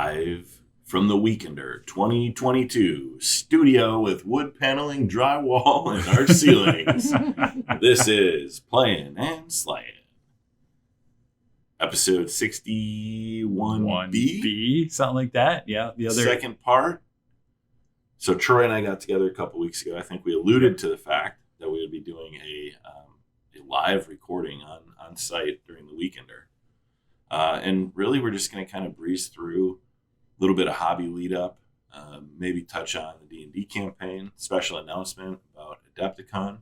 Live from the Weekender 2022 studio with wood paneling, drywall, and arch ceilings. This is Playin Slayin. Episode 61B. Something like that. Yeah. The other second part. So Troy and I got together a couple weeks ago. I think we alluded to the fact that we would be doing a live recording on site during the Weekender. And really, we're just going to kind of breeze through a little bit of hobby lead up, maybe touch on the D&D campaign, special announcement about Adepticon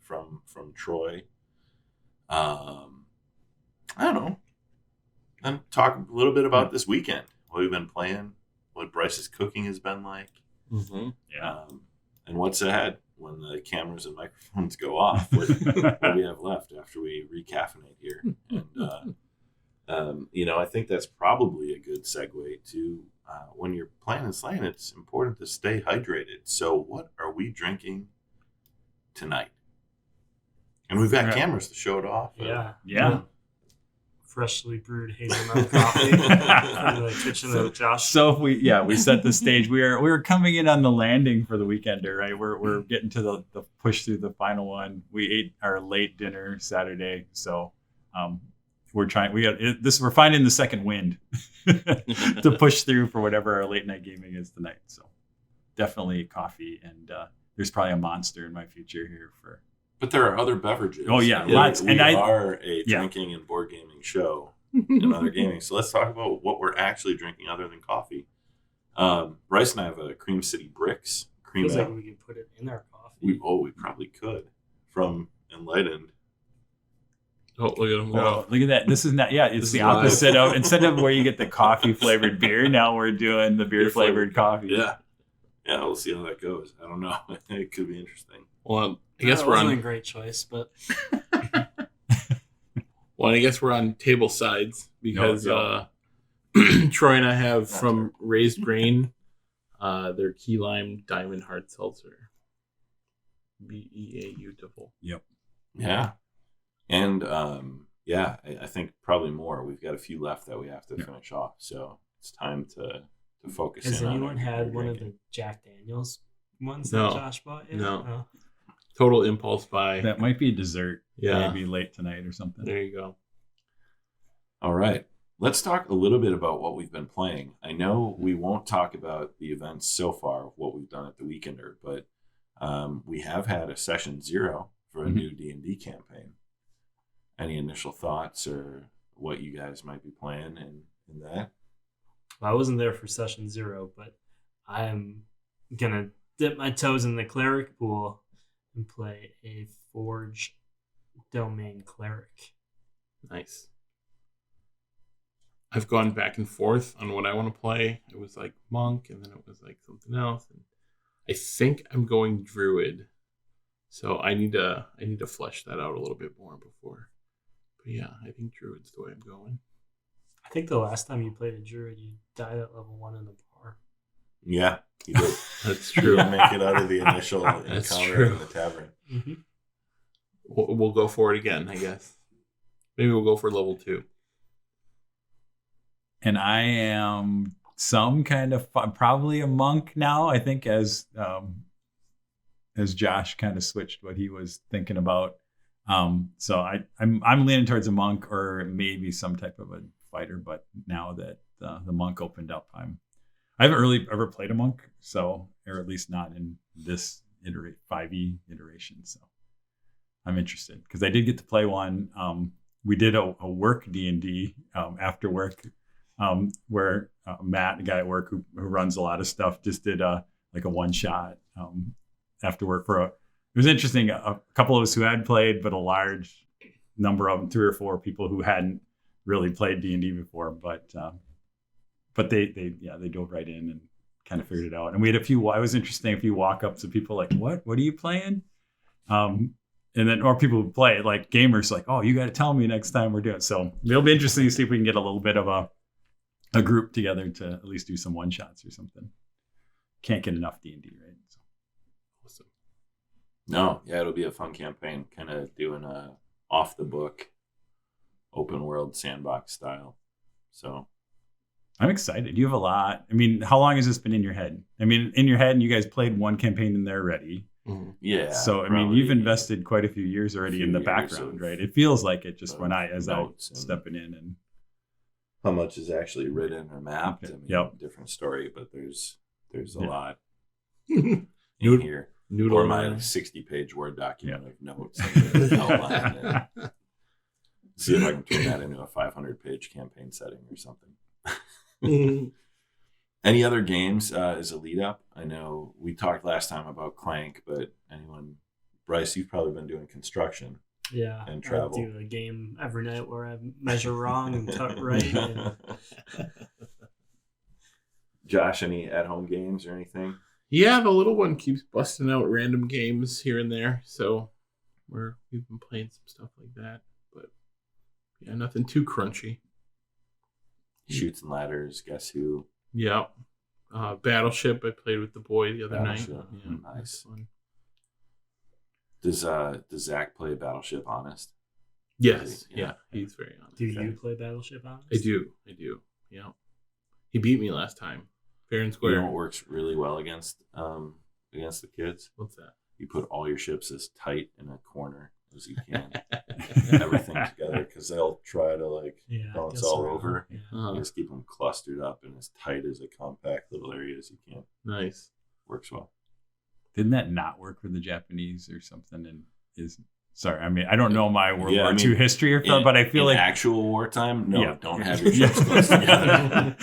from Troy. I don't know. And talk a little bit about this weekend, what we've been playing, what Brice's cooking has been like. Mm-hmm. Yeah. And what's ahead when the cameras and microphones go off, what we have left after we recaffeinate here. And, I think that's probably a good segue to when you're playing and slaying, it's important to stay hydrated. So what are we drinking tonight? And we've got cameras to show it off. Yeah. Freshly brewed hazelnut coffee from the kitchen of Josh. So we set the stage. We were coming in on the landing for the Weekender, right? We're getting to the push through the final one. We ate our late dinner Saturday, so we're finding the second wind to push through for whatever our late night gaming is tonight. So definitely coffee, and there's probably a Monster in my future here for. But there are other beverages. Oh, yeah. Lots. We are a drinking and board gaming show and other gaming. So let's talk about what we're actually drinking other than coffee. Brice and I have a Cream City Bricks. Feels like we could put it in our coffee. We probably could. From Enlightened. Oh, look at them go. Oh, look at that. This is not, it's the opposite of, instead of where you get the coffee flavored beer, now we're doing the beer flavored coffee. Yeah. Yeah, we'll see how that goes. I don't know. It could be interesting. Well, I guess we're on a great choice, but I guess we're on table sides because Troy and I have from Raised Grain their Key Lime Diamond Hard Seltzer. Beautiful. Yep. Yeah. And I think probably more. We've got a few left that we have to finish off, so it's time to focus. Has anyone had one of the Jack Daniels ones that Josh bought? Yeah? No. Total impulse buy. That might be a dessert. Yeah. Maybe late tonight or something. There you go. All right. Let's talk a little bit about what we've been playing. I know we won't talk about the events so far, what we've done at the Weekender, but we have had a session 0 for a new D&D campaign. Any initial thoughts or what you guys might be playing in that? Well, I wasn't there for session 0, but I'm going to dip my toes in the cleric pool and play a Forge Domain Cleric. Nice. I've gone back and forth on what I want to play. It was like Monk, and then it was like something else. And I think I'm going Druid. So I need to flesh that out a little bit more before. But yeah, I think Druid's the way I'm going. I think the last time you played a Druid, you died at level 1 in the bar. Yeah, you did. That's true. You make it out of the initial encounter in the tavern. Mm-hmm. We'll go for it again, I guess. Maybe we'll go for level 2. And I am some kind of probably a monk now. I think as Josh kind of switched what he was thinking about. So I'm leaning towards a monk or maybe some type of a fighter. But now that the monk opened up, I haven't really ever played a monk, or at least not in this 5e iteration. So I'm interested because I did get to play one. We did a work D&D after work where Matt, a guy at work who runs a lot of stuff, just did a one shot after work it was interesting. A couple of us who had played, but a large number of them, 3 or 4 people who hadn't really played D&D before, but they dove right in and kind of figured it out. And we had it was interesting, a few walk-ups of people like, what are you playing? And then, or people who play it, like gamers, like, oh, you got to tell me next time we're doing it. So it'll be interesting to see if we can get a little bit of a group together to at least do some one-shots or something. Can't get enough D&D, right? So. Awesome. No, yeah, it'll be a fun campaign, kind of doing a off-the-book, open-world sandbox style. So I'm excited. You have a lot. I mean, how long has this been in your head? I mean, in your head, and you guys played one campaign in there already. Yeah. So, I mean, you've invested quite a few years already in the background, right? It feels like it just when I stepping in and how much is actually written or mapped. I mean, different story, but there's a lot in here. Or my 60-page Word document of notes. Outline it. See if I can turn that into a 500-page campaign setting or something. Any other games as a lead up? I know we talked last time about Clank, but Brice, you've probably been doing construction. Yeah, and travel. I do a game every night where I measure wrong and cut right. And... Josh, any at-home games or anything? Yeah, the little one keeps busting out random games here and there, so we've been playing some stuff like that. But yeah, nothing too crunchy. Shoots and Ladders, Guess Who? Yeah. Battleship, I played with the boy the other night. Yeah, nice. Fun. Does Zach play Battleship Honest? Yes. Yeah, he's very honest. Do you play Battleship Honest? I do. Yeah. He beat me last time. Fair and square. You know what works really well against the kids? What's that? You put all your ships as tight in a corner as you can. Everything together, because they'll try to bounce all over. Yeah. You just keep them clustered up and as tight as a compact little area as you can. Nice. Works well. Didn't that not work for the Japanese or something? I mean, I don't know my World War II history but I feel like actual wartime. No, don't have your ships close together.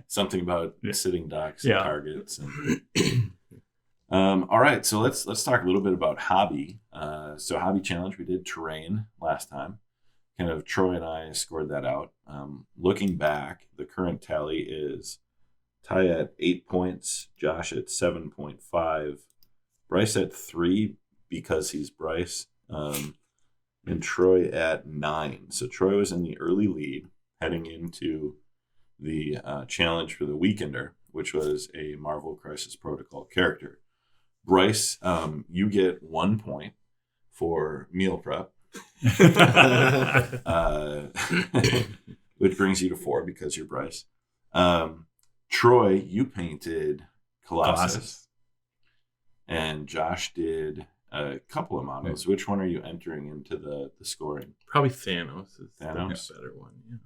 Something about sitting ducks and targets. And... all right, so let's talk a little bit about hobby. So hobby challenge, we did terrain last time. Kind of Troy and I scored that out. Looking back, the current tally is Ty at 8 points, Josh at 7.5, Brice at 3 because he's Brice, and Troy at 9. So Troy was in the early lead heading into the challenge for the Weekender, which was a Marvel Crisis Protocol character. Brice, you get 1 point for meal prep, which brings you to 4 because you're Brice. Troy, you painted Colossus. And Josh did a couple of models. Which one are you entering into the scoring? Probably Thanos is Thanos? the better one. Yeah.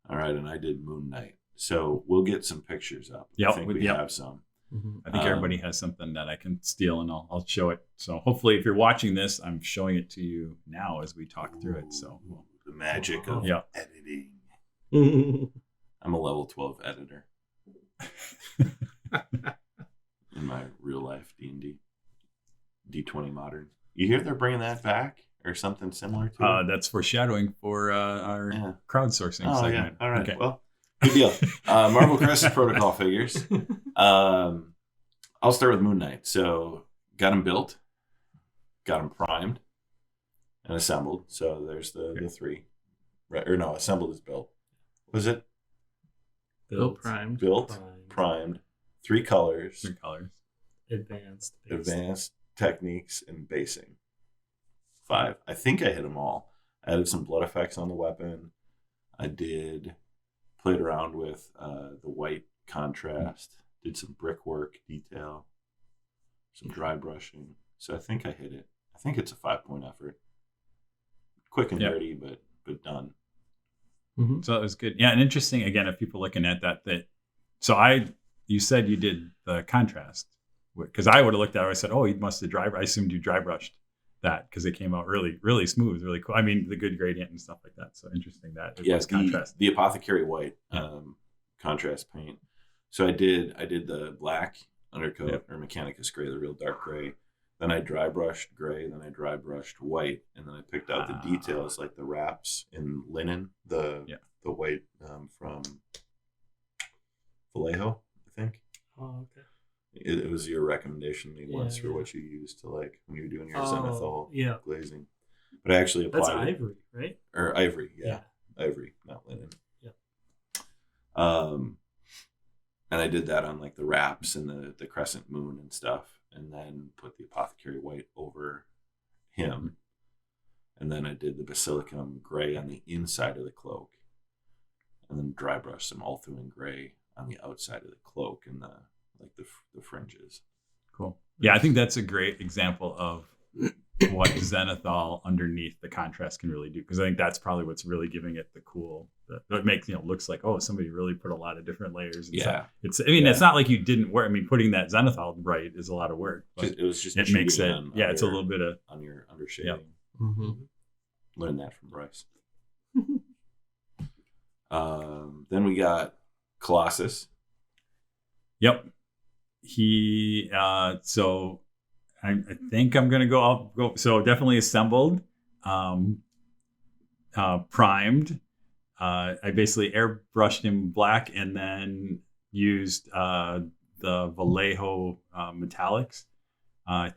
All right, and I did Moon Knight. So we'll get some pictures up. Yep, I think we have some. Mm-hmm. I think everybody has something that I can steal, and I'll show it. So hopefully, if you're watching this, I'm showing it to you now as we talk through it. So the magic of editing. I'm a level 12 editor in my real life D&D. D20 Modern. You hear they're bringing that back or something similar to it? That's foreshadowing for our crowdsourcing segment. Yeah. All right. Okay. Well, good deal. Marvel Crisis Protocol figures. I'll start with Moon Knight. So got him built, got him primed, and assembled. So there's the 3. Right, or no, assembled is built. Was it? Built, primed. 3 colors. 3 colors. Advanced techniques and basing. 5. I think I hit them all. I added some blood effects on the weapon. I played around with the white contrast. Did some brickwork detail. Some dry brushing. So I think I hit it. I think it's a 5-point effort. Quick and dirty, but done. Mm-hmm. So that was good. Yeah, and interesting, again, if people looking at that you said you did the contrast. Because I would have looked at it, I said, oh, he must have I assumed you dry brushed that because it came out really, really smooth, really cool. I mean, the good gradient and stuff like that. So interesting that it was contrast. The Apothecary White contrast paint. So I did the black undercoat or Mechanicus gray, the real dark gray. Then I dry brushed gray. Then I dry brushed white, and then I picked out the details like the wraps in linen, the white from Vallejo, I think. Oh, okay. It was your recommendation once for what you used to when you're doing your zenithal glazing. But I actually applied. That's ivory, right? Or ivory, yeah. Ivory, not linen. Yeah. And I did that on the wraps and the crescent moon and stuff, and then put the Apothecary White over him. And then I did the Basilicum gray on the inside of the cloak. and then dry brush some Ulthuan gray on the outside of the cloak and the fringes. Cool. Yeah, I think that's a great example of what Zenithal underneath the contrast can really do, because I think that's probably what's really giving it the cool. It makes looks like, oh, somebody really put a lot of different layers. And stuff. It's it's not like you didn't work. I mean, putting that Zenithal right is a lot of work. But it was just it makes it. It's a little bit of on your undershading. Yep. Mm-hmm. Learned that from Brice. Then we got Colossus. Yep. He so I think I'm gonna I'll go. So definitely assembled, primed. I basically airbrushed him black and then used the Vallejo metallics. I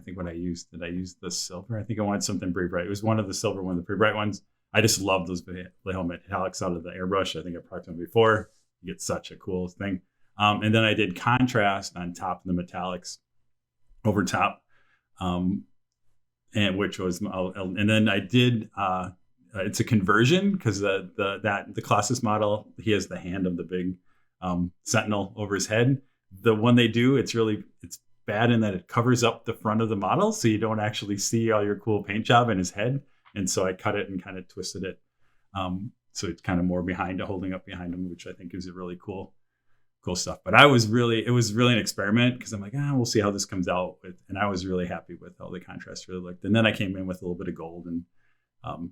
think what I used, did I use the silver? I think I wanted something pretty bright. It was one of the silver ones, the pretty bright ones. I just love those Vallejo metallics out of the airbrush. I think I talked to them before. You get such a cool thing. And then I did contrast on top of the metallics over top, and which was, and then I did, it's a conversion because the Colossus model, he has the hand of the big sentinel over his head. The one they do, it's bad in that it covers up the front of the model, so you don't actually see all your cool paint job in his head. And so I cut it and kind of twisted it, so it's kind of more holding up behind him, which I think is a really cool stuff. But it was really an experiment because I'm like, we'll see how this comes out with, and I was really happy with how the contrast really looked. And then I came in with a little bit of gold and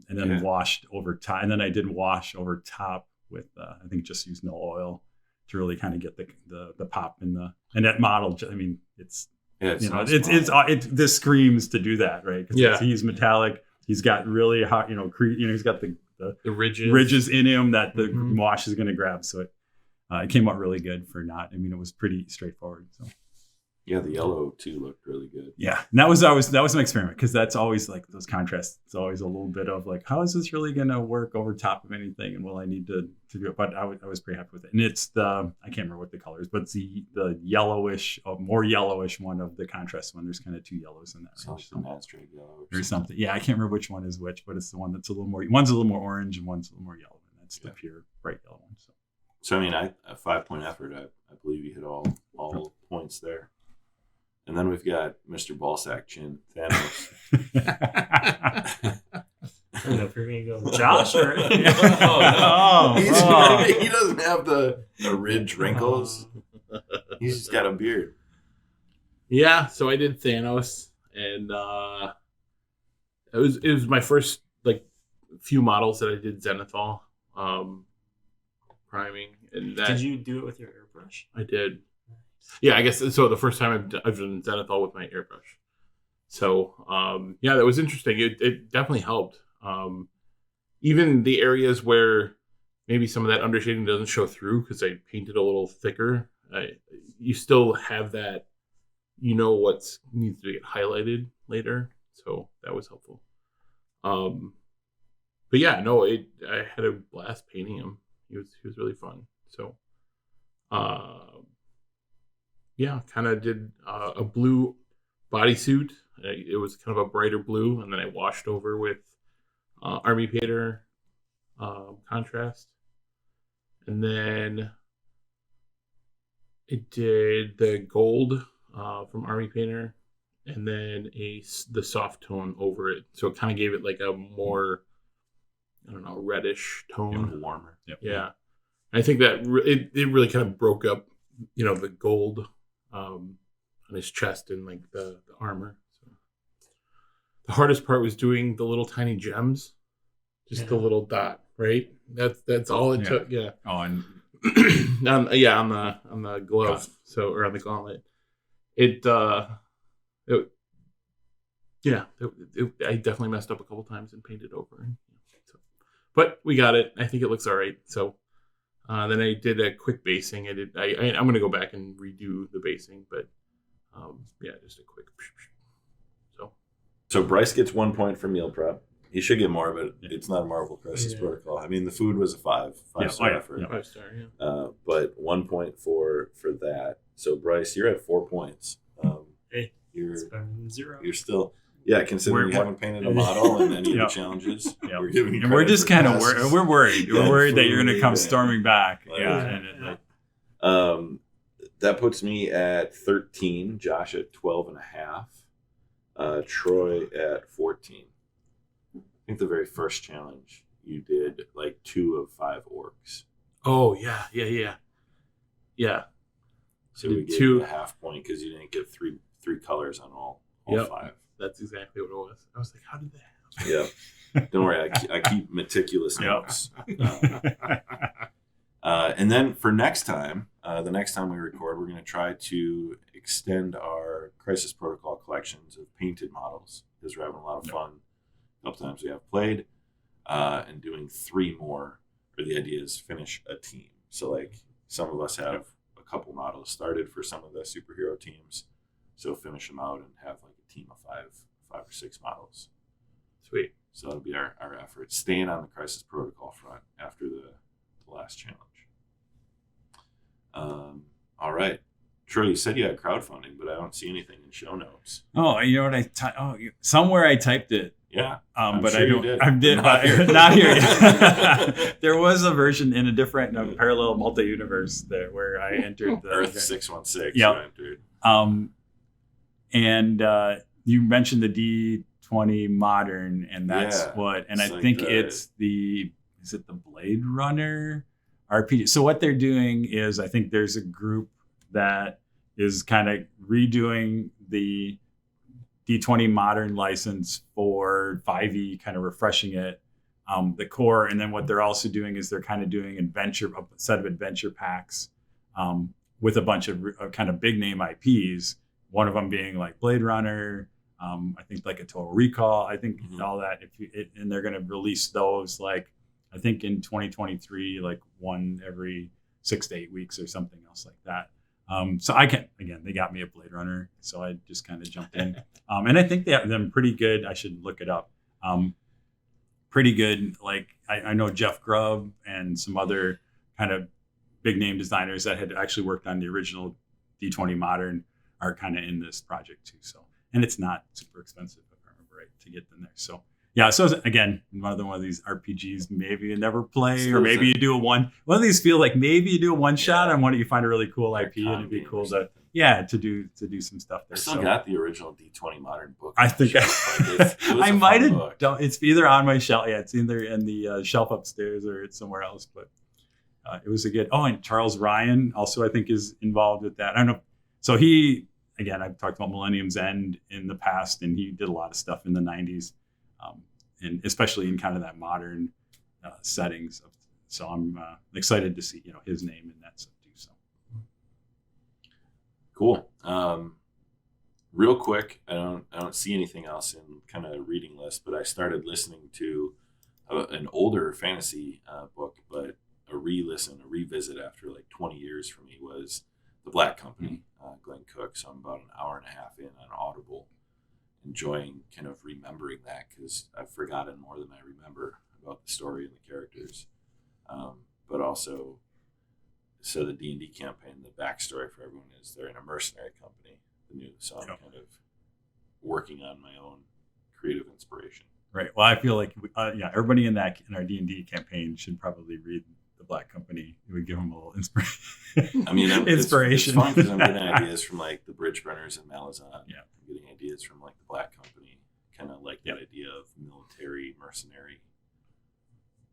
then washed over top. And then I did wash over top with I think just used no oil to really kind of get the pop in that model. I mean, this screams to do that, right? Because he's metallic. He's got really hot, he's got the ridges in him that the wash is going to grab. So it came out really good for not. I mean, it was pretty straightforward. So yeah, the yellow too looked really good. Yeah, and that was my experiment, because that's always like those contrasts. It's always a little bit of like, how is this really going to work over top of anything? And will I need to do it? But I was pretty happy with it. And it's I can't remember what the color is, but it's the yellowish, more yellowish one of the contrast one. There's kind of two yellows in that. Straight yellow or something. Yeah, I can't remember which one is which, but it's the one that's one's a little more orange and one's a little more yellow, and that's the pure bright yellow one. So I mean, a 5-point effort. I believe you hit all points there. And then we've got Mr. Ballsack Chin, Thanos. I don't know if you're going to go Josh or... He doesn't have the ridge wrinkles. He's just got a beard. Yeah, so I did Thanos, and it was my first few models that I did Zenithal priming. And did you do it with your airbrush? I did. Yeah, I guess so. The first time I've done Zenithal with my airbrush. So that was interesting. It definitely helped. Even the areas where maybe some of that undershading doesn't show through because I painted a little thicker, you still have that. What needs to get highlighted later. So that was helpful. But yeah, no, I had a blast painting him. He was really fun. So, kind of did a blue bodysuit. It was kind of a brighter blue, and then I washed over with Army Painter contrast. And then it did the gold from Army Painter, and then the soft tone over it. So it kind of gave it like a more, reddish tone. Warmer. Yep. Yeah. I think that it really kind of broke up, the gold on his chest and like the armor. So the hardest part was doing the little tiny gems, just the little dot, right? That's all it took. Yeah. Oh, and on the glove, or on the gauntlet. I definitely messed up a couple times and painted over. But we got it. I think it looks all right. So then I did a quick basing. I'm going to go back and redo the basing, but just a quick. So Brice gets 1 point for meal prep. He should get more, but it's not a Marvel Crisis Protocol. I mean, the food was a five-star effort. 5-star, yeah. But 1 point for that. So Brice, you're at 4 points. It's better than 0. You're still. Yeah, considering you haven't painted a model in any of the Yep. challenges, Yep. we're giving you And we're credit just for kind of tasks. we're worried. We're Yeah, worried that you're going to fully come been. storming back. Like, Yeah. yeah. And like, That puts me at 13, Josh at 12 and a half, Troy at 14. I think the very first challenge you did like 2 of 5 orcs. Oh yeah. So we Did gave 2. you a half point because you didn't get three colors on all Yep. 5. That's exactly what it was. I was like, how did that happen? Yeah. Don't worry, I keep meticulous Yep. notes. And then for next time, the next time we record, we're going to try to extend our Crisis Protocol collections of painted models because we're having a lot of fun. A couple times we have played, and doing 3 more. Or the idea is finish a team. So like some of us have a couple models started for some of the superhero teams, so finish them out and have like a team of 5 or 6 models. Sweet. So that'll be our effort, staying on the Crisis Protocol front after the last challenge. All right. Troy, you said you had crowdfunding, but I don't see anything in show notes. oh, you know what somewhere I typed it. Yeah. But sure I you don't. did. I did Not here. not here. There was a version in a different parallel multi-universe there where I entered the Earth 616. Yep. You entered. And you mentioned the D20 modern, and that's Yeah. what. And It's I like think the- is it the Blade Runner RPG? So what they're doing is, I think there's a group that is kind of redoing the D20 modern license for 5e, kind of refreshing it, the core. And then what they're also doing is they're kind of doing a set of adventure packs with a bunch of kind of big name IPs. One of them being like Blade Runner, I think like a Total Recall. I think all that. And they're going to release those like I think in 2023, like one every 6 to 8 weeks or something else like that. So they got me a Blade Runner, so I just kind of jumped in. And I think they have them pretty good. I should look it up. Pretty good. Like I know Jeff Grubb and some other kind of big name designers that had actually worked on the original D20 Modern are kind of in this project too. So, and it's not super expensive, if I remember right, to get them there. So yeah. So again, one of these RPGs maybe you never play, or maybe you do one of these feel like maybe you do a one shot and you find a really cool IP and it'd be cool to do some stuff there. I still got the original D20 Modern book. I think it was I a might fun have book. done. It's either on my shelf. Yeah, it's either in the shelf upstairs or it's somewhere else. But it was a good. Oh, and Charles Ryan also I think is involved with that. I don't know. So I've talked about Millennium's End in the past, and he did a lot of stuff in the 90s, and especially in kind of that modern settings. So I'm excited to see his name in that stuff too. So Cool. Real quick, I don't see anything else in kind of reading list, but I started listening to an older fantasy book, but a revisit after like 20 years for me was The Black Company, Glenn Cook. So I'm about an hour and a half in on Audible, enjoying kind of remembering that because I've forgotten more than I remember about the story and the characters. But also, so the D&D campaign, the backstory for everyone is they're in a mercenary company. So I'm kind of working on my own creative inspiration. right. Well, I feel like everybody in our D&D campaign should probably read The Black Company. It would give them a little inspiration. I mean, inspiration. It's fun because I'm getting ideas from like the Bridge Burners and Malazan. Yeah. I'm getting ideas from like the Black Company, kind of like that idea of military mercenary.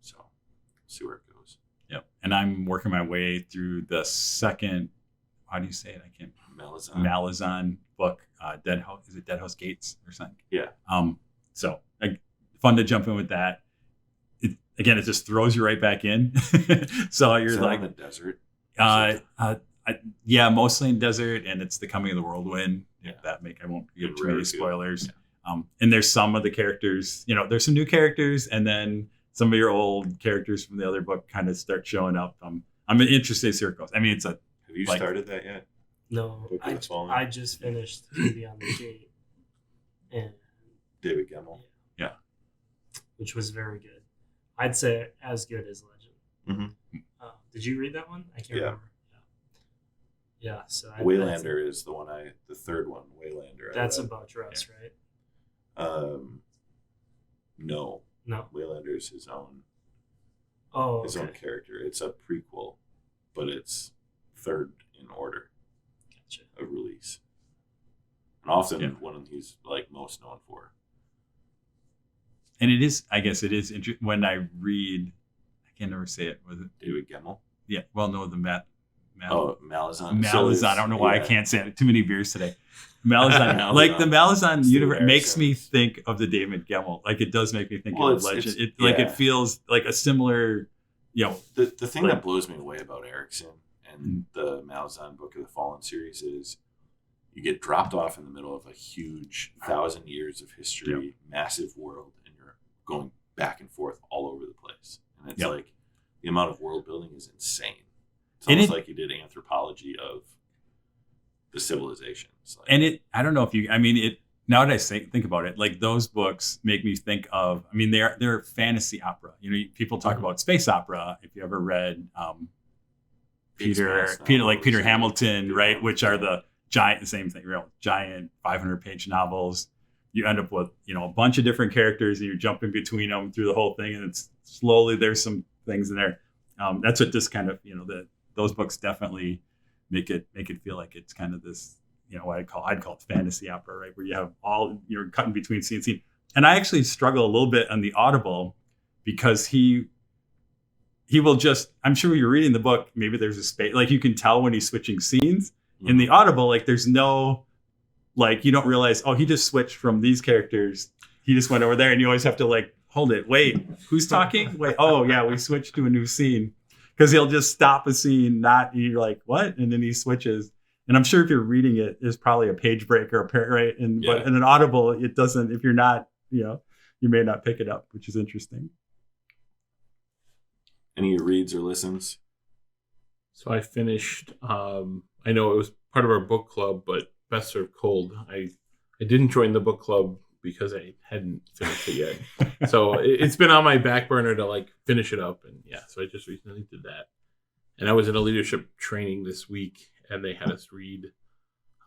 So, see where it goes. Yep. And I'm working my way through the second. How do you say it? I can't. Malazan book. Dead House. Is it Dead House Gates or something? Yeah. So fun to jump in with that. It just throws you right back in. So you're like in the desert. Yeah, mostly in desert, and it's the coming of the whirlwind. Yeah. I won't give Good too many road, spoilers. yeah. And there's some of the characters. There's some new characters, and then some of your old characters from the other book kind of start showing up. I'm interested to see where it goes. I mean, Have you started that yet? No, Book of the Fallen? I just finished Beyond the Gate, and David Gemmell. which was very good. I'd say as good as Legend. Mm-hmm. Did you read that one? I can't Yeah. remember. Yeah. So Waylander is the third one. Waylander. That's about Russ, right? No, No. Waylander's his own Oh, own okay. character. It's a prequel, but it's third in order Gotcha. of release, and often Yeah. one he's like most known for. And it is, I guess, it is interesting when I read. I can never say it. Was it? David Gemmell. Yeah. Well, no, the Malazan. Malazan. I don't know why I can't say it. Too many beers today. Malazan. Malazan. Like the Malazan It's the universe rare makes me sense. think of the David Gemmell. Like it does make me think Well, of it's- Legend. it's- Like yeah. it feels like a similar, The thing Like- that blows me away about Erickson and the Malazan Book of the Fallen series is you get dropped off in the middle of a huge 1,000 years of history, massive world, and you're going back and forth all over the place. And it's Yep. like the amount of world building is insane. It's And almost it- like you did anthropology of the civilizations. Like, and it. I don't know if you. I mean, it. Now that I think about it, like those books make me think of. I mean, they're fantasy opera. You know, people talk about space opera. If you ever read Peter Hamilton, right? Which are the same thing, giant 500-page novels. You end up with, a bunch of different characters and you're jumping between them through the whole thing. And it's slowly, there's some things in there. That's what this kind of, those books definitely make it feel like it's kind of this, what I'd call it fantasy opera, right? Where you have you're cutting between scene and scene. And I actually struggle a little bit on the Audible because he will just, I'm sure you're reading the book, maybe there's a space, like you can tell when he's switching scenes. In the Audible, like there's no, like you don't realize, oh, he just switched from these characters. He just went over there and you always have to like, hold it. Wait, who's talking? Wait, oh yeah, we switched to a new scene. Because he'll just stop a scene, you're like, what? And then he switches. And I'm sure if you're reading it, there's probably a page break or right? But in an Audible, it doesn't, if you're not, you may not pick it up, which is interesting. Any reads or listens? So I finished. I know it was part of our book club, but Best Served Cold. I didn't join the book club because I hadn't finished it yet. So it's been on my back burner to like finish it up, and so I just recently did that. And I was in a leadership training this week, and they had us read.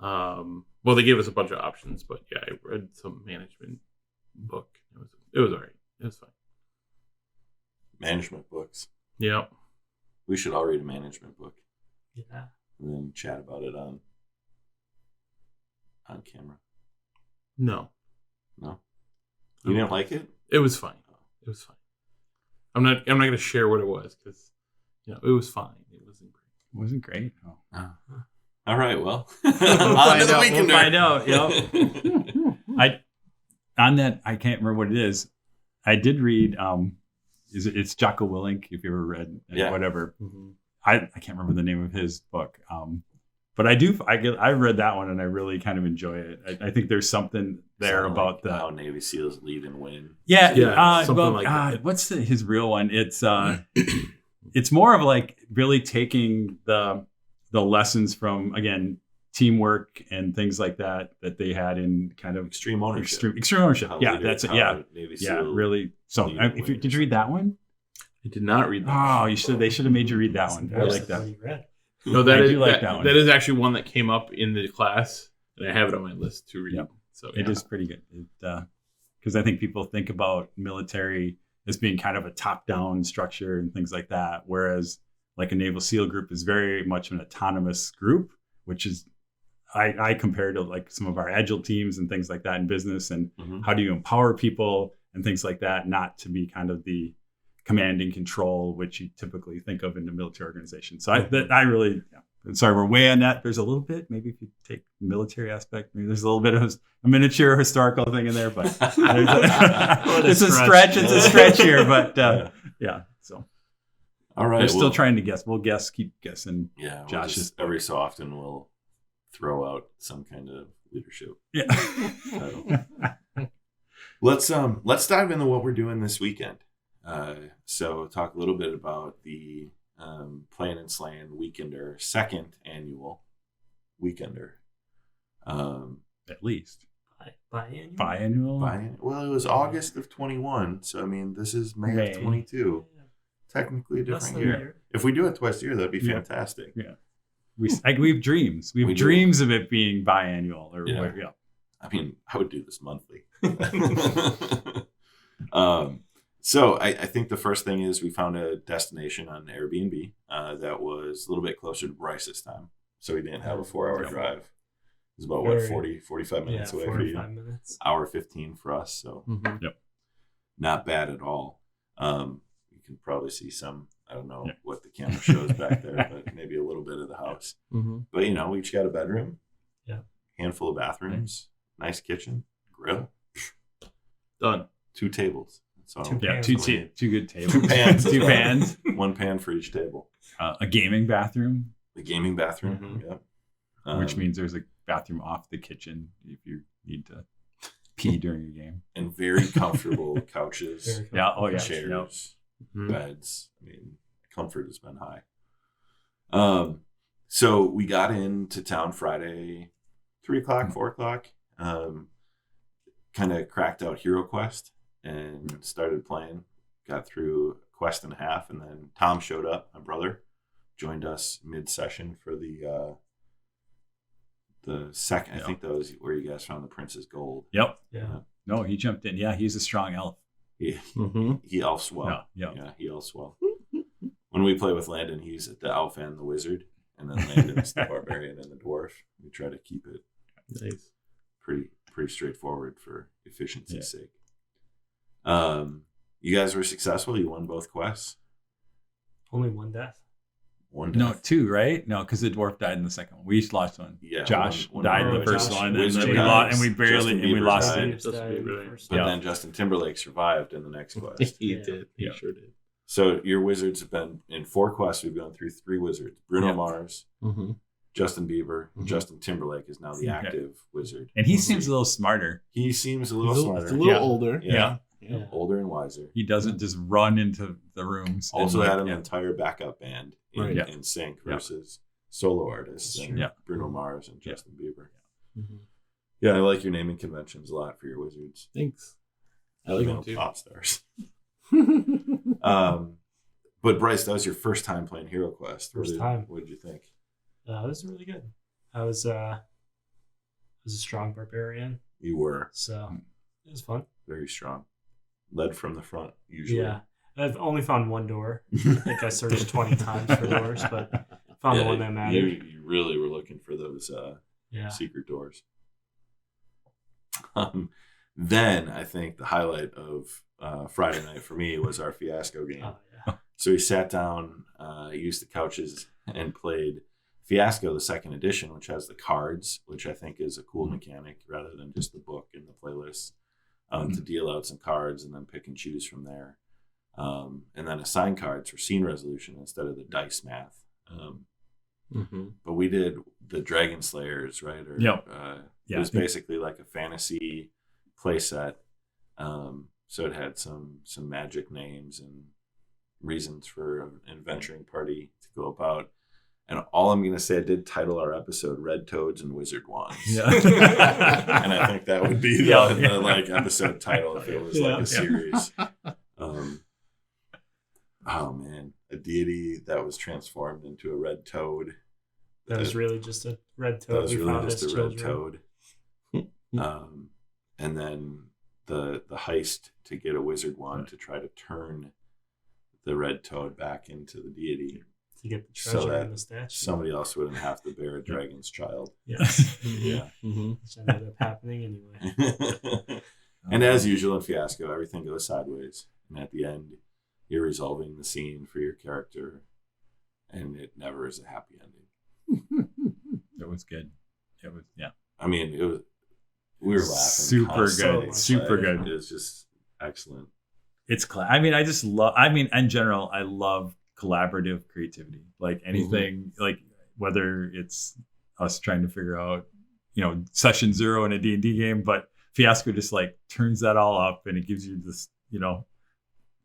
Well, they gave us a bunch of options, but I read some management book. It was all right. It was fine. Management books. Yeah. We should all read a management book Yeah. and then chat about it on camera. No. No, you didn't like it? It was fine. It was fine. I'm not going to share what it was because it was fine. It wasn't great. It wasn't great. Oh. All right. Well, We'll find out. Yep. On that, I can't remember what it is. I did read. It's Jocko Willink. If you ever read whatever, Mm-hmm. I can't remember the name of his book. But I read that one and I really kind of enjoy it. I think there's something there about like how Navy SEALs lead and win. Something like that. What's his real one? It's it's more of like really taking the lessons from, again, teamwork and things like that they had in kind of Extreme ownership. Extreme ownership. How Yeah, leader- that's it. how Yeah, Navy yeah, SEAL really. So, lead and win. did you read that one? I did not read that. Oh, they should have made you read that one. I like that. You read. No, that I is do like that one. That is actually one that came up in the class, and I have it on my list to read. Yep. So It is pretty good. Because I think people think about military as being kind of a top-down structure and things like that, whereas like a Naval SEAL group is very much an autonomous group, which is I compare to like some of our agile teams and things like that in business, and how do you empower people and things like that, not to be kind of the command and control, which you typically think of in the military organization. So I really, sorry, we're way on that. There's a little bit, maybe if you take the military aspect, maybe there's a little bit of a miniature historical thing in there, but it's a stretch. It's a stretch here, but so. All right. We're still trying to guess. We'll keep guessing. Yeah. Josh is every so often we'll throw out some kind of leadership title. Let's dive into what we're doing this weekend. So talk a little bit about the Playin Slayin Weekender, second annual Weekender. At least. Biannual? Well, it was August of 21, so I mean, this is May of 22. Technically a different year. If we do it twice a year, that'd be fantastic. Yeah. We have dreams. We have dreams of it being biannual. I mean, I would do this monthly. So I think the first thing is we found a destination on Airbnb that was a little bit closer to Brice this time. So we didn't have a 4-hour drive. It was about, what, 45 minutes away for you? 45 minutes. Hour 15 for us. So not bad at all. You can probably see some, I don't know what the camera shows back there, but maybe a little bit of the house. But, you know, we each got a bedroom. Yeah. Handful of bathrooms. Nice kitchen. Grill. Done. 2 tables. So, Two Yeah, pans. two good tables. 2 pans. 2 pans. 1 pan for each table. A gaming bathroom, The gaming bathroom. Yep. which means there's a bathroom off the kitchen if you need to pee during a game. And very comfortable couches, Very Yeah. Oh yeah. chairs, Yep. beds. I mean, comfort has been high. So we got into town Friday, 3:00, 4:00. Kind of cracked out HeroQuest and started playing. Got through a quest and a half, and then Tom showed up. My brother joined us mid-session for the second. I think that was where you guys found the Prince's Gold. Yep. Yeah. No, he jumped in. Yeah, he's a strong elf. He elfs well. Yeah. He elfs well. When we play with Landon, he's the elf and the wizard, and then Landon's the barbarian and the dwarf. We try to keep it Nice. pretty straightforward for efficiency's sake. You guys were successful. You won both quests. Only one death. One No, death. 2, right? No, because the dwarf died in the second one. We each lost one. Yeah, Josh one died in Oh, the first Josh. one, and Wizard then we died. lost, and we Justin barely, and we Bieber lost died. it. Just died in the first But Yeah. then Justin Timberlake survived in the next quest. He Yeah. did. He Yeah. sure did. So your wizards have been in 4 quests. We've gone through 3 wizards. Bruno Yeah. Mars, Justin Bieber, and Justin Timberlake is now the Okay. active wizard. And he seems a little smarter. He seems a little smarter. He's a little Yeah. older. Yeah. Yeah. Older and wiser. He doesn't just run into the rooms. and, Also like, had an yeah. entire backup band in, Right. Yeah. in sync Yeah. versus solo artists That's and true. Yeah. Bruno Mars and Yeah. Justin Bieber. Mhm. Yeah, I like your naming conventions a lot for your wizards. Thanks. I like You them know, too. pop stars. But Brice, that was your first time playing HeroQuest. First time. What did you think? It was really good. I was a strong barbarian, You were so it was fun. very strong. Led from the front, usually. Yeah. I've only found one door. I think I searched 20 times for doors, but found the one that mattered. You really were looking for those Yeah. secret doors. Then I think the highlight of Friday night for me was our Fiasco game. Oh, yeah. So we sat down, used the couches, and played Fiasco, the second edition, which has the cards, which I think is a cool mechanic rather than just the book and the playlist, to deal out some cards and then pick and choose from there. And then assign cards for scene resolution instead of the dice math. But we did the Dragon Slayers, right? Or, Yep. It was basically like a fantasy play set. So it had some magic names and reasons for an adventuring party to go about. And all I'm going to say, I did title our episode Red Toads and Wizard Wands. Yeah. And I think that would be the like episode title if it was like Yeah. a series. Oh man, a deity that was transformed into a red toad. That was really just a red toad. That was we really found just as a red children. toad. And then the heist to get a wizard wand to try to turn the red toad back into the deity. To get the So treasure that in the statue. Somebody else wouldn't have to bear a dragon's child. Yes. Yeah. Which ended up happening anyway. And as usual in Fiasco, everything goes sideways. And at the end, you're resolving the scene for your character. And it never is a happy ending. It was good. It was, yeah. I mean, we were laughing. Super constantly. good. Super good. It was just excellent. It's in general, I love collaborative creativity. Like anything, like whether it's us trying to figure out, session 0 in a D&D game, but Fiasco just like turns that all up and it gives you this,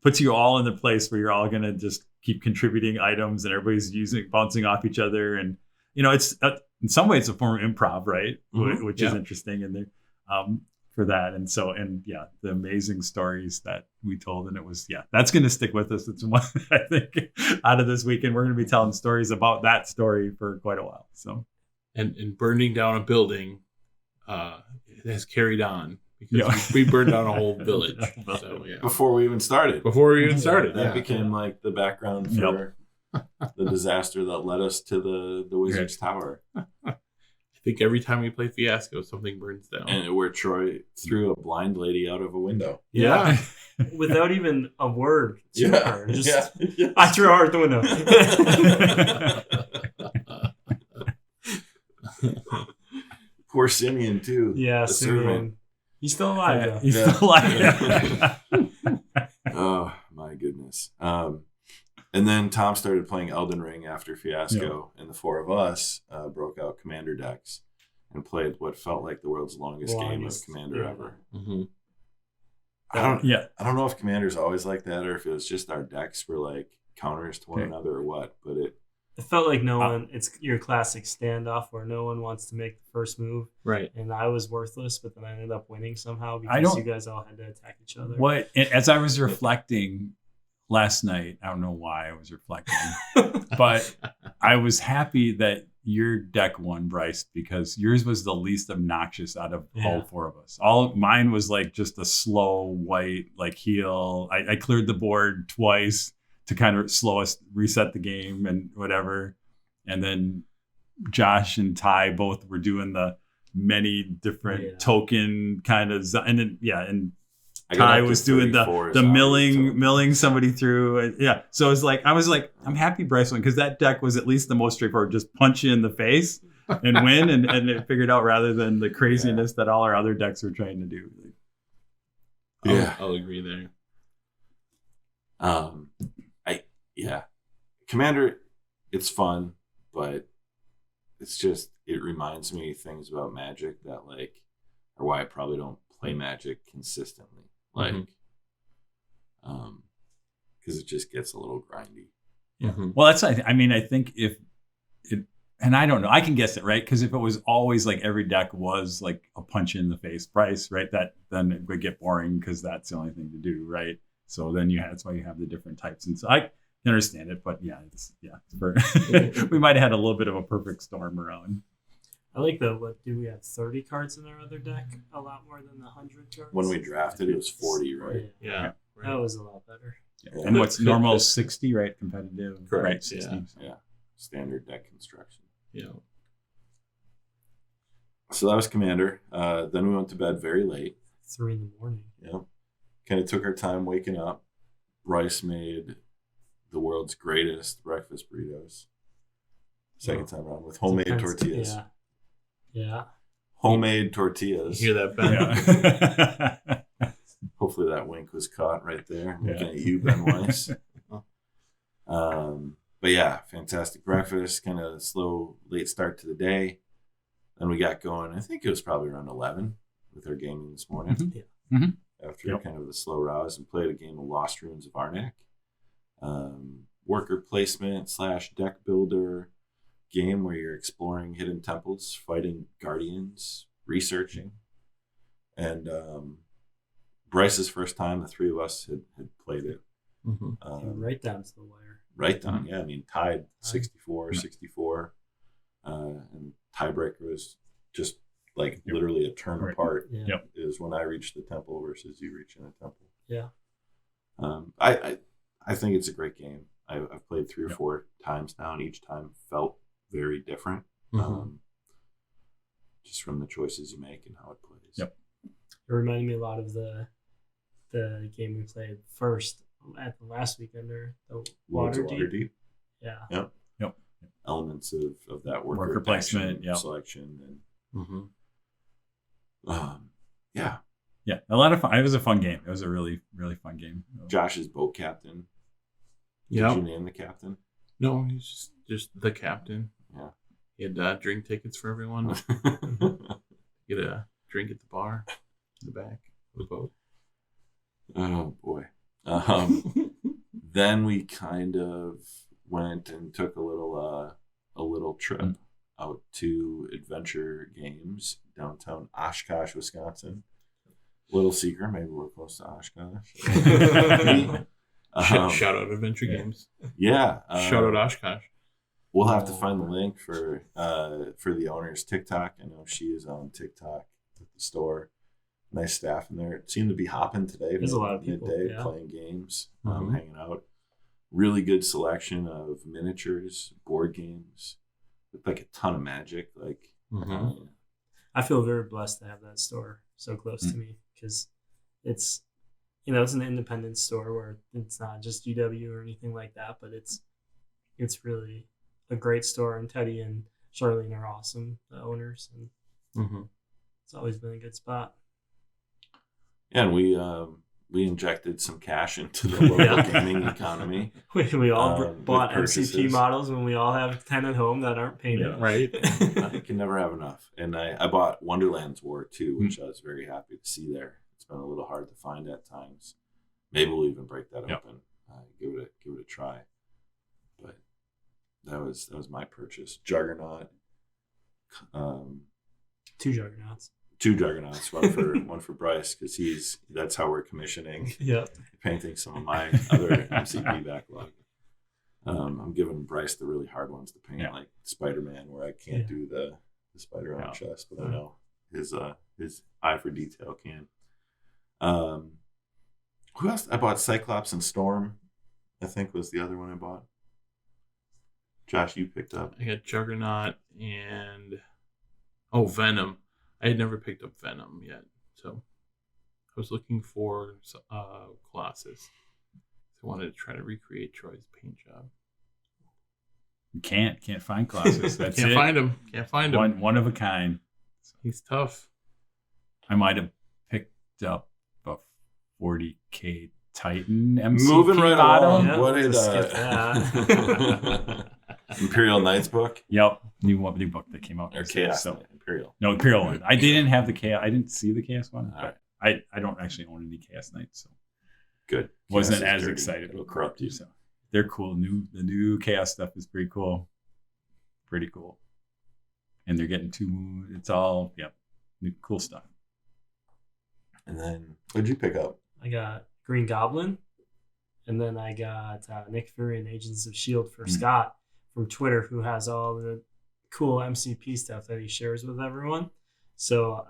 puts you all in the place where you're all going to just keep contributing items and everybody's bouncing off each other. And, it's in some ways a form of improv, right? Mhm. Which is interesting. And for that. And so, the amazing stories that we told, and it was, that's going to stick with us. It's one, I think, out of this weekend, we're going to be telling stories about that story for quite a while. So, And burning down a building has carried on because we burned down a whole village. So yeah, Before we even started. That became like the background for the disaster that led us to the Wizard's Tower. I think every time we play Fiasco, something burns down. And where Troy threw a blind lady out of a window. Yeah. Without even a word to her. Just, Yeah. I threw her out the window. Poor Simeon, too. Yeah, the Simeon. servant. He's still alive, though. He's still alive. Oh, my goodness. And then Tom started playing Elden Ring after Fiasco, and the four of us broke out Commander decks and played what felt like the world's longest game of Commander ever. Mm-hmm. I don't know if Commander's always like that or if it was just our decks were like counters to one another or what, but it felt like no one. It's your classic standoff where no one wants to make the first move, right? And I was worthless, but then I ended up winning somehow because you guys all had to attack each other. As I was reflecting last night, I don't know why I was reflecting, but I was happy that your deck won, Brice, because yours was the least obnoxious out of all four of us. Mine was like just a slow white like heal. I cleared the board twice to kind of slow us, reset the game and whatever. And then Josh and Ty both were doing the many different token kind of, and then and Ty was doing the milling somebody through. So it's like I was like, I'm happy Brice won because that deck was at least the most straightforward. Just punch you in the face and win, and it figured out rather than the craziness that all our other decks were trying to do. I'll agree there. Commander, it's fun, but it's just it reminds me things about Magic that like are why I probably don't play Magic consistently. Like, because it just gets a little grindy. Yeah. Well, that's I mean I think if it, and I don't know, I can guess it right because if it was always like every deck was like a punch in the face Brice, right? That then it would get boring because that's the only thing to do, right? So then that's why you have the different types, and so I understand it, but we might have had a little bit of a perfect storm around. I like what do we have 30 cards in our other deck? A lot more than the 100 cards. When we drafted, it was 40, right? Yeah. Right. That was a lot better. Yeah. And what's normal 60, right? Competitive, correct? Right, 60. Yeah. Standard deck construction. Yeah. So that was Commander. Then we went to bed very late. 3 a.m. Yeah. Kind of took our time waking up. Brice made the world's greatest breakfast burritos. Second time around with homemade tortillas. Yeah. Homemade tortillas. You hear that, Ben? Hopefully that wink was caught right there. Looking at you, Ben Weiss. But yeah, fantastic breakfast. Kind of slow, late start to the day. Then we got going. I think it was probably around 11 with our gaming this morning. Mm-hmm. Mm-hmm. After kind of the slow rouse, and played a game of Lost Ruins of Arnak. Worker placement / deck builder game where you're exploring hidden temples, fighting guardians, researching. And Brice's first time, the three of us had played it. Right down to the wire. Right down, yeah. I mean, tied 64. And tiebreaker was just like literally a turn apart. Yeah. Is when I reached the temple versus you reaching the temple. Yeah. I think it's a great game. I've played 3 or 4 times now, and each time felt very different. Just from the choices you make and how it plays. Yep. It reminded me a lot of the game we played first at the last weekender, the Waterdeep. Yeah. Yep. Elements of that worker placement, selection, and yeah, a lot of fun. It was a fun game. It was a really, really fun game. Josh's boat captain. Did you name the captain? No, he's just the captain. Yeah. He had drink tickets for everyone. Get a drink at the bar in the back of the boat. Oh boy. Then we kind of went and took a little trip out to Adventure Games downtown Oshkosh, Wisconsin. Little secret, maybe we're close to Oshkosh. Shout out Adventure Games. Yeah. Shout out Oshkosh. We'll have to find the link for the owner's TikTok. I know she is on TikTok at the store. nice staff in there. It seemed to be hopping today. There's a lot of people, midday yeah. playing games, Mhm. hanging out. Really good selection of miniatures, board games. Looked like a ton of Magic. Like, Mhm. I feel very blessed to have that store so close to me because it's, it's an independent store where it's not just UW or anything like that, but it's really a great store. And Teddy and Charlene are awesome, the owners, and Mhm. it's always been a good spot. yeah, and we injected some cash into the local Yeah. gaming economy. We all With bought purchases. MCP models when we all have 10 at home that aren't painted. Right. I can never have enough. And I bought Wonderland Wars too, which I was very happy to see there. It's been a little hard to find at times. Maybe we'll even break that Yep. open. Give it a try. But that was my purchase. Juggernaut. Two juggernauts. 2 Juggernauts, one for Brice, because that's how we're commissioning, Yep. painting some of my other MCP backlog. I'm giving Brice the really hard ones to paint, Yeah. like Spider-Man, where I can't do the spider on chest, but I know his eye for detail can. Who else? I bought Cyclops and Storm, I think was the other one I bought. Josh, you picked up. I got Juggernaut and Venom. I had never picked up Venom yet, so I was looking for Colossus. I wanted to try to recreate Troy's paint job. You can't find Colossus. That's Can't it. find him. Can't find him. One of a kind. He's tough. I might have picked up a 40K Titan MCP Moving right model. along. Yeah, What did just skip that. Imperial Knights book Yep, new book that came out. or this year, Chaos so- Knight? Imperial. No, Imperial one. I didn't have the Chaos. I didn't see the Chaos one, All right. but I don't actually own any Chaos Knights, so Good. wasn't Chaos is as dirty. excited. It'll corrupt you. So they're cool. The new Chaos stuff is pretty cool. Pretty cool. And they're getting it's all new cool stuff. And then what'd you pick up? I got Green Goblin, and then I got Nick Fury and Agents of S.H.I.E.L.D. for Scott from Twitter, who has all the cool MCP stuff that he shares with everyone. So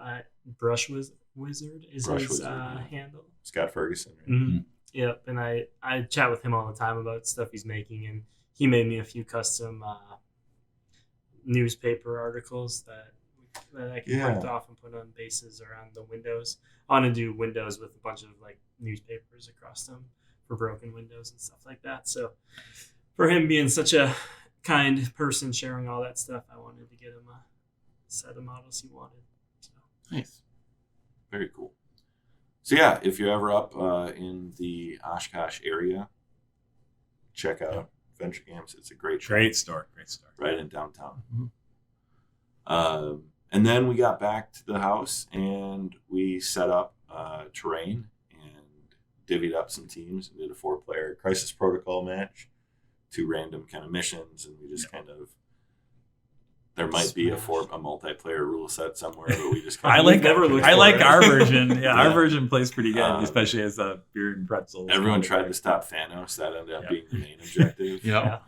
Brush Wizard is Brush his Wizard, yeah. handle. Scott Ferguson. Right? Mm-hmm. Yep, and I chat with him all the time about stuff he's making, and he made me a few custom newspaper articles that I can print off and put on bases around the windows. I want to do windows with a bunch of like newspapers across them for broken windows and stuff like that. So for him being such a kind person sharing all that stuff, I wanted to get him a set of models he wanted. So. Nice. Very cool. So yeah, if you're ever up in the Oshkosh area, check out Venture Games. It's a great shop. Great store. Right in downtown. Mhm. And then we got back to the house and we set up terrain and divvied up some teams and did a 4-player Crisis Protocol match, 2 random kind of missions, and we just kind of. There might be a multiplayer rule set somewhere, but we just kind I of like it. our version. Yeah, Yeah. our version plays pretty good, especially as a beer and pretzel. Everyone tried to stop Thanos. That ended up being the main objective. Yep.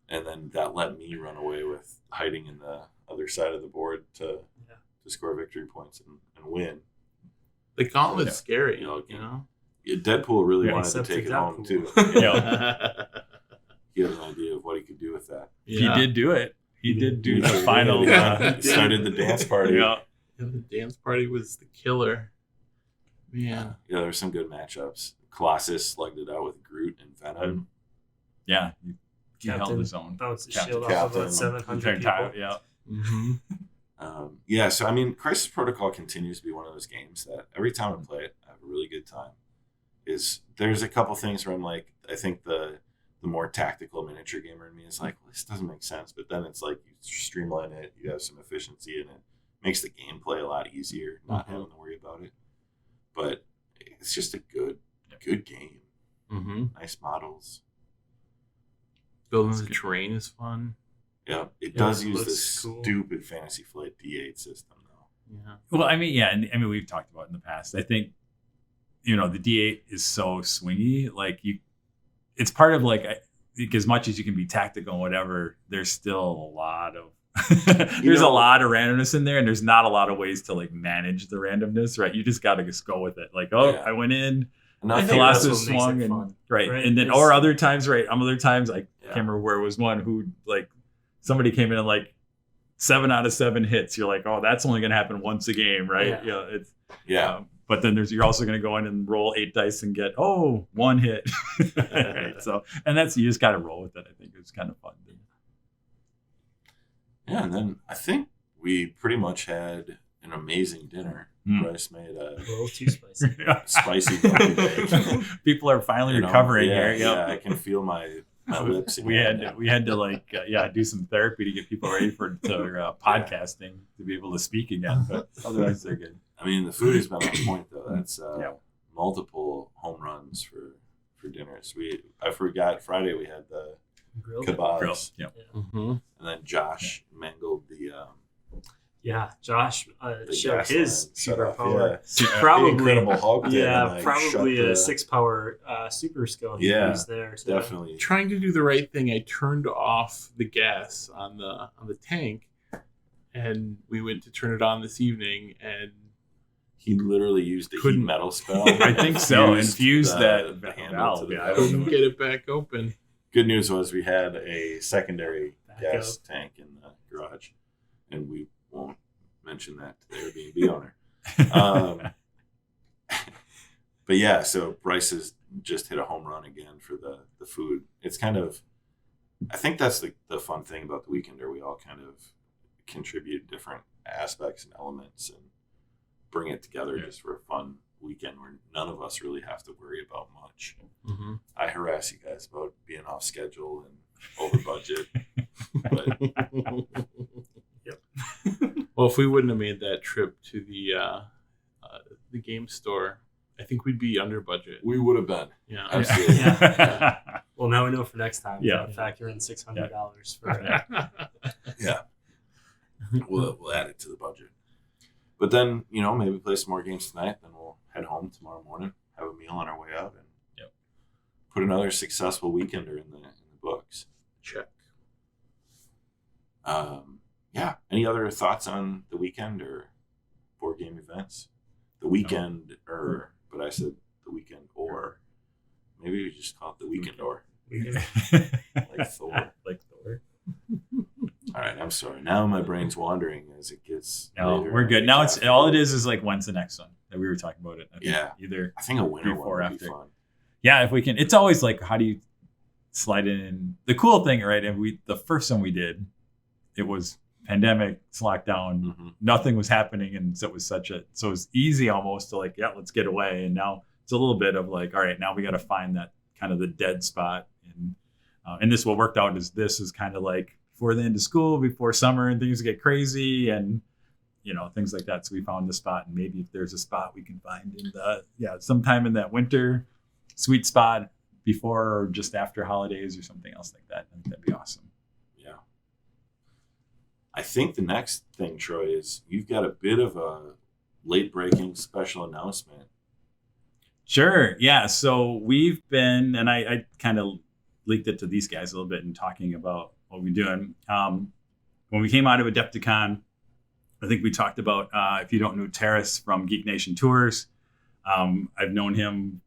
And then that let me run away with hiding in the other side of the board to score victory points and win. The gauntlet's scary, You know, you know? Yeah, Deadpool really Yeah, wanted to except take for it home Deadpool. too. Yeah. He had an idea of what he could do with that. He did do it. He did do He the did. final. He started the dance party. Yeah. The dance party was the killer. Man. Yeah, there were some good matchups. Colossus slugged it out with Groot and Venom. Yeah. He held Captain his own. Bounced his Captain shield off Captain. about 700 Entire people. time, yeah. Mm-hmm. So I mean, Crisis Protocol continues to be one of those games that every time I play it, I have a really good time. There's a couple things where I'm like, I think the more tactical miniature gamer in me is like, well, this doesn't make sense. But then it's like you streamline it, you have some efficiency, and it makes the gameplay a lot easier, not having to worry about it. But it's just a good game. Mm-hmm. Nice models. Building the terrain is fun. Yeah, it Yeah, does it use looks this cool. stupid Fantasy Flight D8 system, though. Yeah. Well, I mean, we've talked about it in the past. I think, the D8 is so swingy. Like it's part of like, as much as you can be tactical and whatever, there's still a lot of there's a lot of randomness in there, and there's not a lot of ways to like manage the randomness, right? You just got to just go with it. Like, I went in, Colossus swung, and fun, right, and then or other times, right? Other times, I can't remember where it was one who like somebody came in and like 7 out of 7 hits. You're like, oh, that's only gonna happen once a game, right? It's but then you're also going to go in and roll 8 dice and get 1 hit. Right, so and that's you just got to roll with it. I think it's kind of fun. Yeah, and then I think we pretty much had an amazing dinner. Brice made a little too spicy. Spicy bunny bake. People are finally recovering here. Yeah, I can feel my lips. We had to like do some therapy to get people ready for podcasting to be able to speak again. But otherwise, they're good. I mean, the food has been on point though. That's multiple home runs for dinners. I forgot Friday we had the kebabs. Mm-hmm. And then Josh mangled the. Josh showed his superpower. Yeah. Probably Incredible Hulk. Probably a 6-power super skill he used there. So. Definitely. Trying to do the right thing, I turned off the gas on the tank, and we went to turn it on this evening, and he literally used the heat metal spell. I think so. Infused that valve. I couldn't get it back open. Good news was we had a secondary gas tank in the garage, and we won't mention that to the Airbnb owner. But yeah, so Brice has just hit a home run again for the food. It's kind of, I think that's the fun thing about the Weekender. We all kind of contribute different aspects and elements and bring it together just for a fun weekend where none of us really have to worry about much. Mm-hmm. I harass you guys about being off schedule and over budget. But well, if we wouldn't have made that trip to the game store, I think we'd be under budget. We would have been. Yeah, absolutely. Well, now we know for next time. Yeah, factor in $600 for. We'll add it to the budget. But then, maybe play some more games tonight. Then we'll head home tomorrow morning, have a meal on our way out, and put another successful weekender in the books. Check. Any other thoughts on the weekend or board game events? The weekend, but I said the weekend, or maybe we just call it the weekend, or like Thor. Like Thor. All right, I'm sorry. Now my brain's wandering as it gets. No, we're good. Now it's all it is like when's the next one that we were talking about it. I think a winter before one or would be after. fun. Yeah, if we can. It's always like how do you slide in the cool thing, right? And the first one we did, it was pandemic, it's locked down, nothing was happening, and so it was so it was easy almost to like let's get away. And now it's a little bit of like, all right, now we got to find that kind of the dead spot. And this what worked out is this is kind of like before the end of school, before summer, and things get crazy and things like that. So we found the spot, and maybe if there's a spot we can find in sometime in that winter sweet spot before or just after holidays or something else like that. I think that'd be awesome. Yeah. I think the next thing, Troy, is you've got a bit of a late breaking special announcement. Sure. Yeah. So we've been, and I kind of leaked it to these guys a little bit in talking about what we're doing. When we came out of Adepticon, I think we talked about, if you don't know Terrace from Geek Nation Tours, I've known him,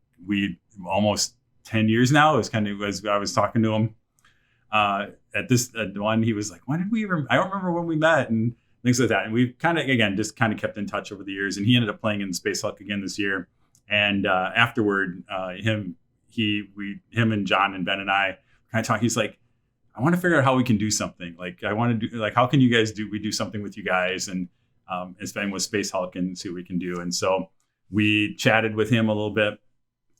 almost 10 years now. It was kind of, as I was talking to him at one, he was like, when did we even, I don't remember when we met and things like that. And we've kind of, again, just kind of kept in touch over the years. And he ended up playing in Space Hulk again this year. And afterward, him and John and Ben and I kind of talk. He's like, I want to figure out how we can do something. Like, I want to do, like, how can you guys we do something with you guys and spend with Space Hulk and see what we can do. And so we chatted with him a little bit,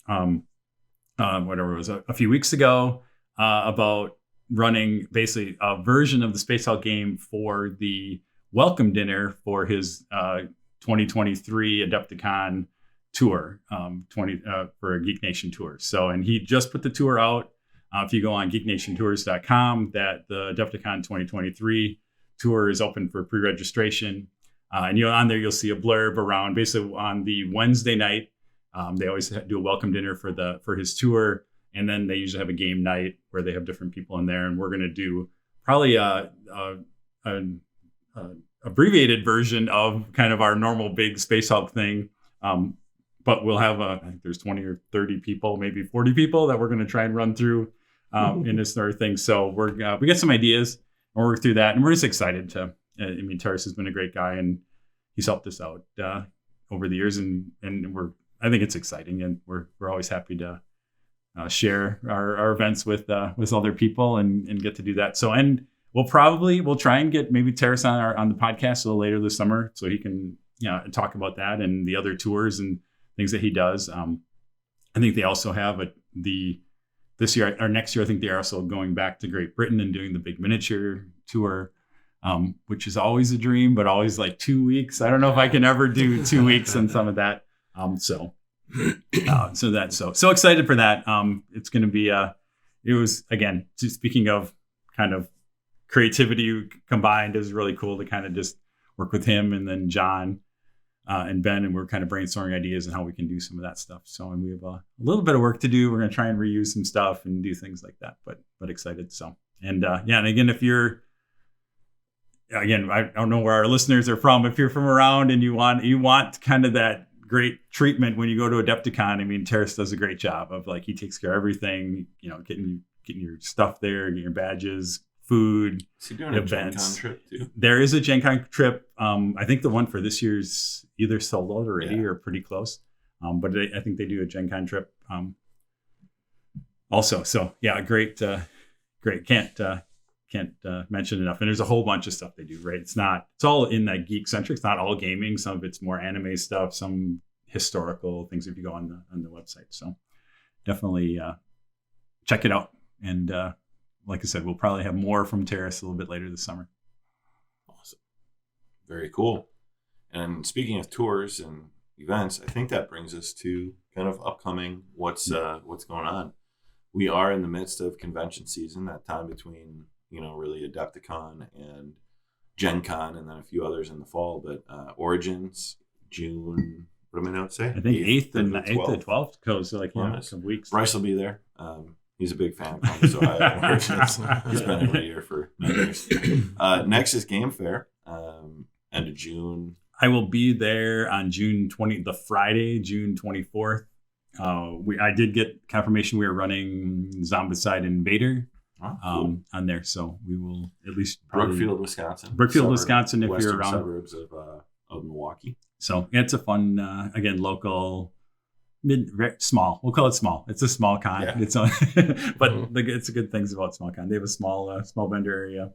whatever it was, a few weeks ago, about running basically a version of the Space Hulk game for the welcome dinner for his 2023 Adepticon tour, for a Geek Nation tour. So, and he just put the tour out. If you go on geeknationtours.com, that the Adepticon 2023 tour is open for pre-registration. And on there, you'll see a blurb around basically on the Wednesday night. They always do a welcome dinner for his tour. And then they usually have a game night where they have different people in there. And we're going to do probably abbreviated version of kind of our normal big Space Hub thing. But we'll have I think there's 20 or 30 people, maybe 40 people that we're going to try and run through in this sort of thing. So we got some ideas and we'll work through that. And we're just excited to, Taurus has been a great guy and he's helped us out over the years. And I think it's exciting and we're always happy to share our events with other people and get to do that. So, and we'll try and get maybe Terrace on the podcast a little later this summer so he can talk about that and the other tours and things that he does. I think they also have this year or next year. I think they're also going back to Great Britain and doing the big miniature tour, which is always a dream, but always like 2 weeks. I don't know if I can ever do 2 weeks on some of that. So excited for that. It's going to be it was, again, just speaking of kind of creativity combined, it was really cool to kind of just work with him and then John and Ben, and we're kind of brainstorming ideas and how we can do some of that stuff. So, and we have a little bit of work to do. We're going to try and reuse some stuff and do things like that, but excited. So, and and again, if you're, I don't know where our listeners are from. If you're from around and you want kind of that great treatment when you go to Adepticon, I mean, Terrace does a great job of he takes care of everything, getting your stuff there, getting your badges, food, Is he doing events. a Gen Con trip too? There is a Gen Con trip. I think the one for this year's either sold out already or pretty close. But I think they do a Gen Con trip also. So yeah, great. Can't mention enough. And there's a whole bunch of stuff they do, right? It's all in that geek centric. It's not all gaming. Some of it's more anime stuff, some historical things if you go on the website. So definitely check it out. And like I said, we'll probably have more from Terrace a little bit later this summer. Awesome. Very cool. And speaking of tours and events, I think that brings us to kind of upcoming what's going on. We are in the midst of convention season, that time between, really Adepticon and Gen Con and then a few others in the fall. But Origins, June, what do my notes say? I think 8th and 12th goes some weeks. Brice will be there. He's a big fan of Columbus, Ohio Origins. He's been every year for many years. Nexus Game Fair, end of June. I will be there on June 20, the Friday, June 24th. I did get confirmation we were running Zombicide Invader on there, so we will at least Brookfield, Wisconsin. Wisconsin, if you're around. Suburbs of Milwaukee. So it's a fun, again, local, small. We'll call it small. It's a small con. Yeah. It's it's good things about small con. They have a small vendor area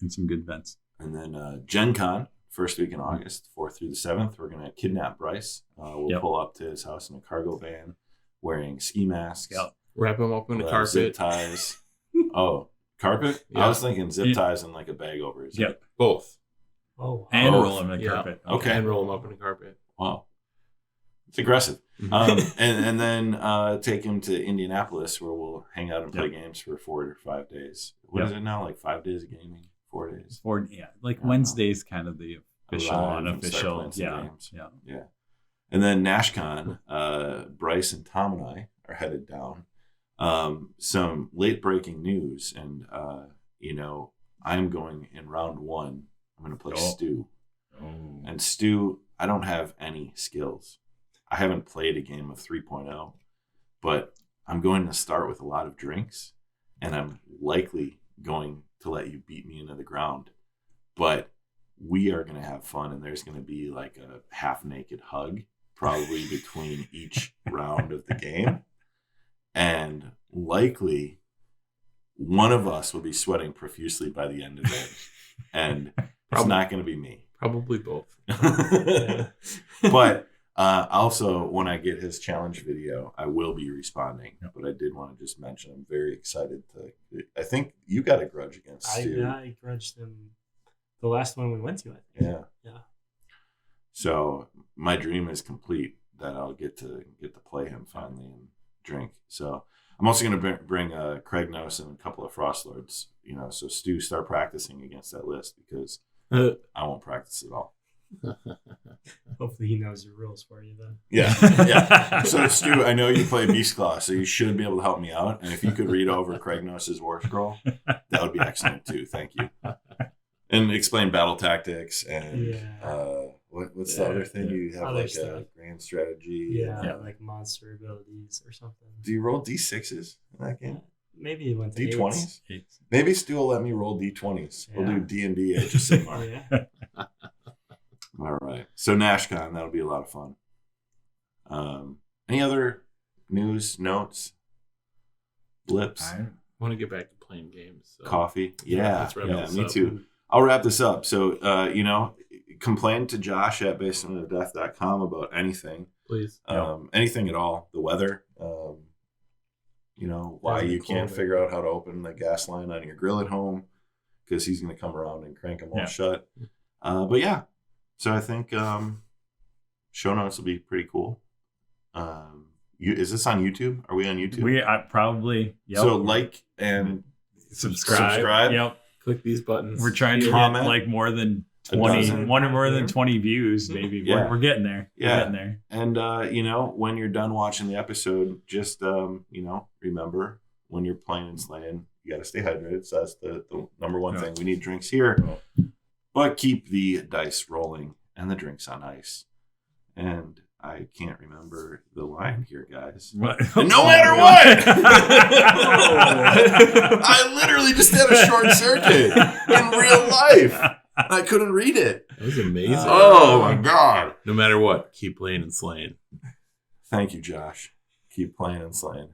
and some good events. And then Gen Con. First week in August, 4th through the 7th, we're going to kidnap Brice. We'll pull up to his house in a cargo van wearing ski masks. Yep. Wrap him up in a carpet. Zip ties. Oh, carpet? Yeah. I was thinking zip ties and like a bag over his head. Both. Oh, wow. And roll him in a carpet. Okay. And roll him up in a carpet. Wow. It's aggressive. And then take him to Indianapolis where we'll hang out and play games for 4 or 5 days. What is it now? Like 5 days of gaming? 4 days. Wednesday's kind of the official, unofficial. Yeah. And then Nashcon, Brice and Tom and I are headed down. Some late breaking news, and I'm going in round 1. I'm going to play Stu. Oh. And Stu, I don't have any skills. I haven't played a game of 3.0, but I'm going to start with a lot of drinks, and I'm likely going to let you beat me into the ground, but we are going to have fun, and there's going to be like a half-naked hug probably between each round of the game, and likely one of us will be sweating profusely by the end of it, and it's not going to be me. Probably both. But also, when I get his challenge video, I will be responding. But I did want to just mention, I'm very excited to. I think you got a grudge against Stu. I grudged him the last one we went to, I think. Yeah. So my dream is complete that I'll get to play him finally and drink. So I'm also going to bring Craig Nose and a couple of Frost Lords. So Stu, start practicing against that list because I won't practice at all. Hopefully he knows your rules for you then. Yeah. So Stu, I know you play Beast Claw, so you should be able to help me out. And if you could read over Craig Nose's War Scroll, that would be excellent too. Thank you. and explain battle tactics and Yeah. what's the other thing? Yeah. You have Other like stuff. a grand strategy. Yeah, Yeah. like monster abilities or something. Do you roll d6s in that game? Maybe it went to D20s? eights. Maybe Stu will let me roll d20s. We'll Yeah. do D&D Age of Sigmar. Yeah. All right. So Nashcon, that'll be a lot of fun. Any other news, notes, blips, I want to get back to playing games. So. coffee? Yeah, let's wrap yeah, this me up. too. I'll wrap this up. So, complain to Josh at basementofdeath.com about anything. Please. Anything at all. The weather. Why Doesn't you cold can't it. figure out how to open the gas line on your grill at home because he's going to come around and crank them all shut. But yeah, so I think show notes will be pretty cool. Is this on YouTube? Are we on YouTube? Probably. Yep. So like and subscribe. Yep. Click these buttons. We're trying to Comment. get like more than A 20, dozen. one or more than 20 views, maybe. Yeah. We're getting there. Yeah. We're getting there. And when you're done watching the episode, just remember when you're playing and slaying, you got to stay hydrated. So that's the number one thing. We need drinks here, but keep the dice rolling and the drinks on ice. And I can't remember the line here, guys. What? And no matter what, I literally just had a short circuit in real life. I couldn't read it. That was amazing. Oh my God. No matter what, keep playing and slaying. Thank you, Josh. Keep playing and slaying.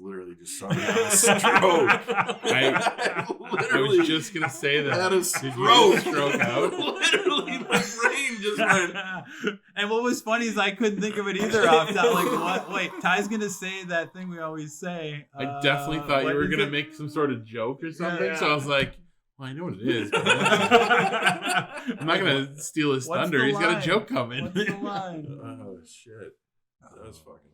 Literally just saw me have a stroke. I was just gonna say that. Had a Did you stroke. get a stroke out? Literally, my brain just went. And what was funny is I couldn't think of it either off top. Like, what? Wait, Ty's gonna say that thing we always say. I definitely thought you what were is gonna it? make some sort of joke or something. Yeah. So I was like, well, I know what it is. But I'm not gonna steal his What's thunder. the He's got a line? joke coming. What's the line? Oh shit! That was fucking